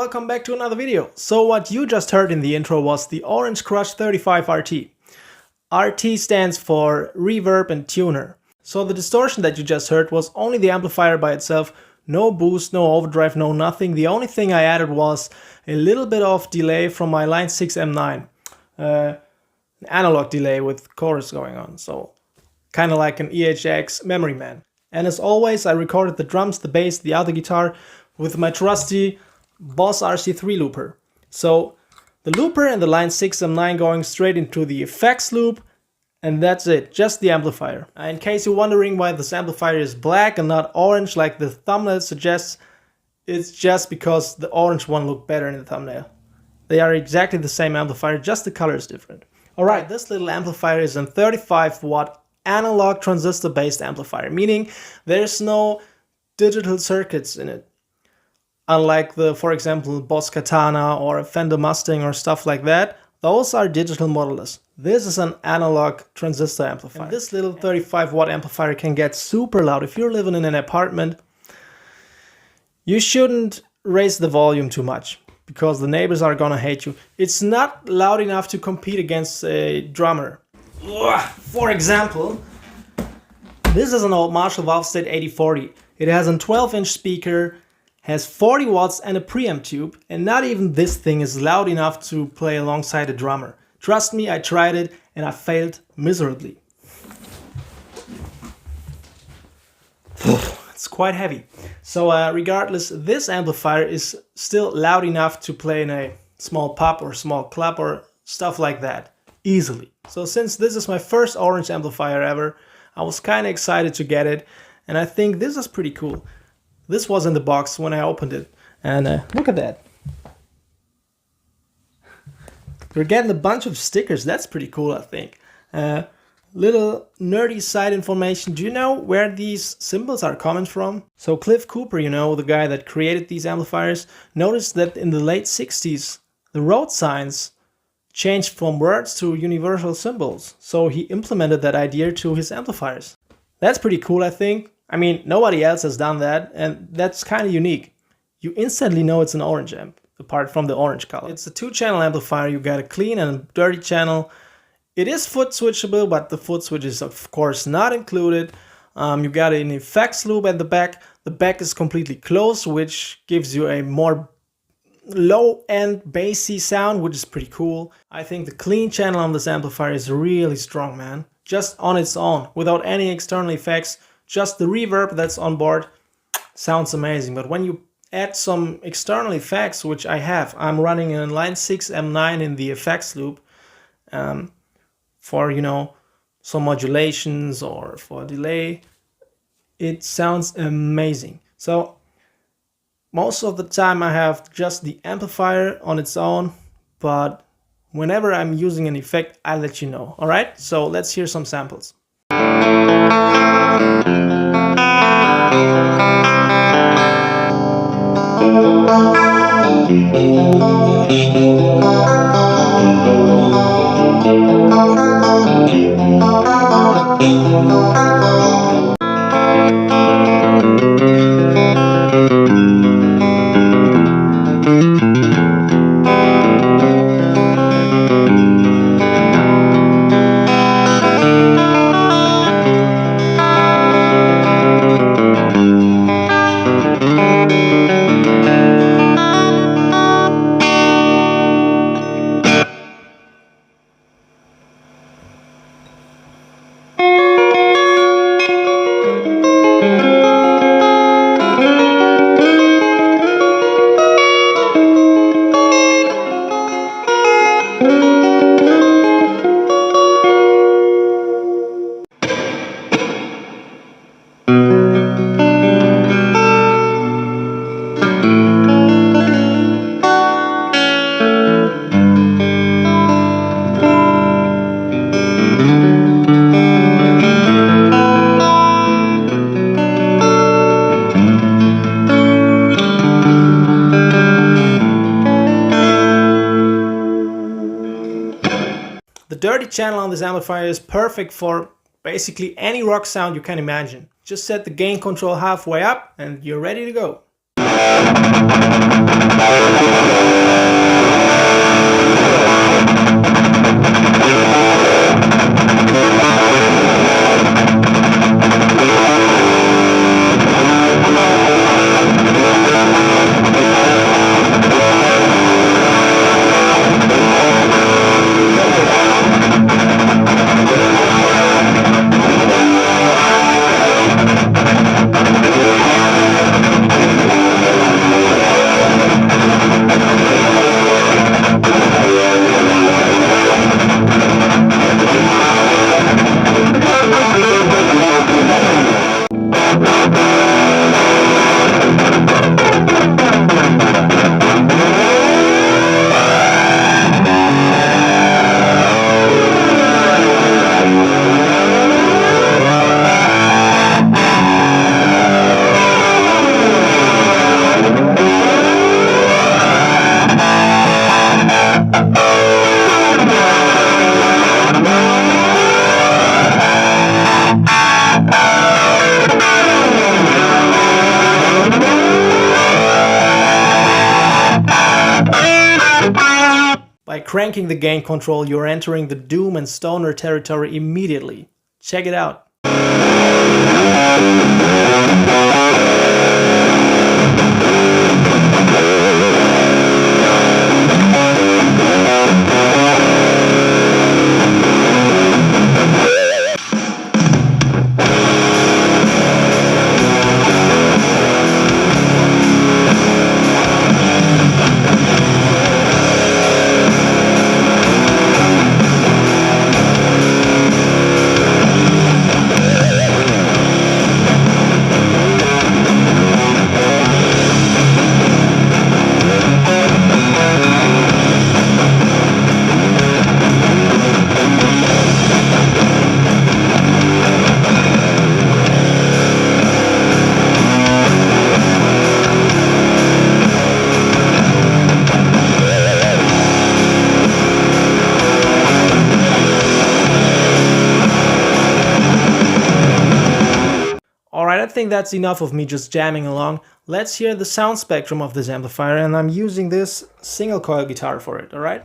Welcome back to another video. So what you just heard in the intro was the Orange Crush 35 RT. RT stands for Reverb and Tuner. So the distortion that you just heard was only the amplifier by itself, no boost, no overdrive, no nothing. The only thing I added was a little bit of delay from my Line6 M9. An analog delay with chorus going on, so kind of like an EHX Memory Man. And as always, I recorded the drums, the bass, the other guitar with my trusty Boss RC3 looper. So the looper and the Line6 M9 going straight into the effects loop, and that's it, just the amplifier. In case you're wondering why this amplifier is black and not orange like the thumbnail suggests, it's just because the orange one looked better in the thumbnail. They are exactly the same amplifier, just the color is different. Alright, this little amplifier is a 35 watt analog transistor based amplifier, meaning there's no digital circuits in it. Unlike the, for example, Boss Katana or a Fender Mustang or stuff like that, those are digital modelers. This is an analog transistor amplifier. And this little 35 watt amplifier can get super loud. If you're living in an apartment, you shouldn't raise the volume too much because the neighbors are gonna hate you. It's not loud enough to compete against a drummer. For example, this is an old Marshall Valve State 8040. It has a 12-inch speaker, has 40 watts and a preamp tube, and not even this thing is loud enough to play alongside a drummer. Trust me, I tried it and I failed miserably. It's quite heavy. So regardless, this amplifier is still loud enough to play in a small pub or small club or stuff like that, easily. So since this is my first orange amplifier ever, I was kind of excited to get it, and I think this is pretty cool. This was in the box when I opened it, and look at that. You're getting a bunch of stickers. That's pretty cool, I think. Little nerdy side information. Do you know where these symbols are coming from? So Cliff Cooper, you know, the guy that created these amplifiers, noticed that in the late 60s, the road signs changed from words to universal symbols. So he implemented that idea to his amplifiers. That's pretty cool, I think. I mean, nobody else has done that, and that's kind of unique. You instantly know it's an orange amp, apart from the orange color. It's a 2-channel amplifier. You got a clean and a dirty channel. It is foot switchable, but the foot switch is of course not included. You got an effects loop at the back. The back is completely closed, which gives you a more low-end bassy sound, which is pretty cool. I think the clean channel on this amplifier is really strong, man. Just on its own, without any external effects. Just the reverb that's on board sounds amazing. But when you add some external effects, which I have, I'm running a Line6 M9 in the effects loop for, you know, some modulations or for delay. It sounds amazing. So most of the time I have just the amplifier on its own, but whenever I'm using an effect, I'll let you know. All right, so let's hear some samples. dirty channel on this amplifier is perfect for basically any rock sound you can imagine. Just set the gain control halfway up and you're ready to go. By cranking the gain control, you're entering the doom and stoner territory immediately. Check it out. Alright, I think that's enough of me just jamming along. Let's hear the sound spectrum of this amplifier, and I'm using this single coil guitar for it, alright?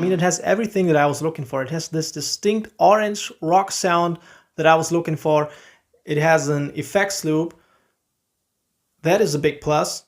mean, it has everything that I was looking for. It has this distinct orange rock sound that I was looking for. It has an effects loop. That is a big plus.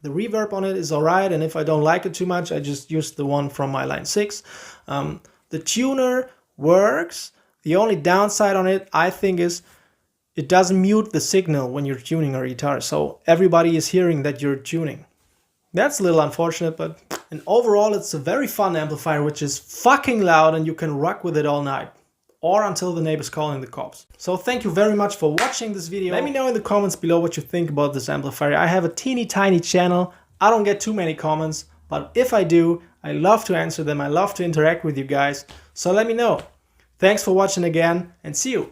The reverb on it is alright, and if I don't like it too much, I just use the one from my Line 6. The tuner works. The only downside on it, I think, is it doesn't mute the signal when you're tuning a guitar, so everybody is hearing that you're tuning. That's a little unfortunate, but overall it's a very fun amplifier which is fucking loud and you can rock with it all night. Or until the neighbors calling the cops. So thank you very much for watching this video. Let me know in the comments below what you think about this amplifier. I have a teeny tiny channel. I don't get too many comments, but if I do, I love to answer them. I love to interact with you guys. So let me know. Thanks for watching again, and see you.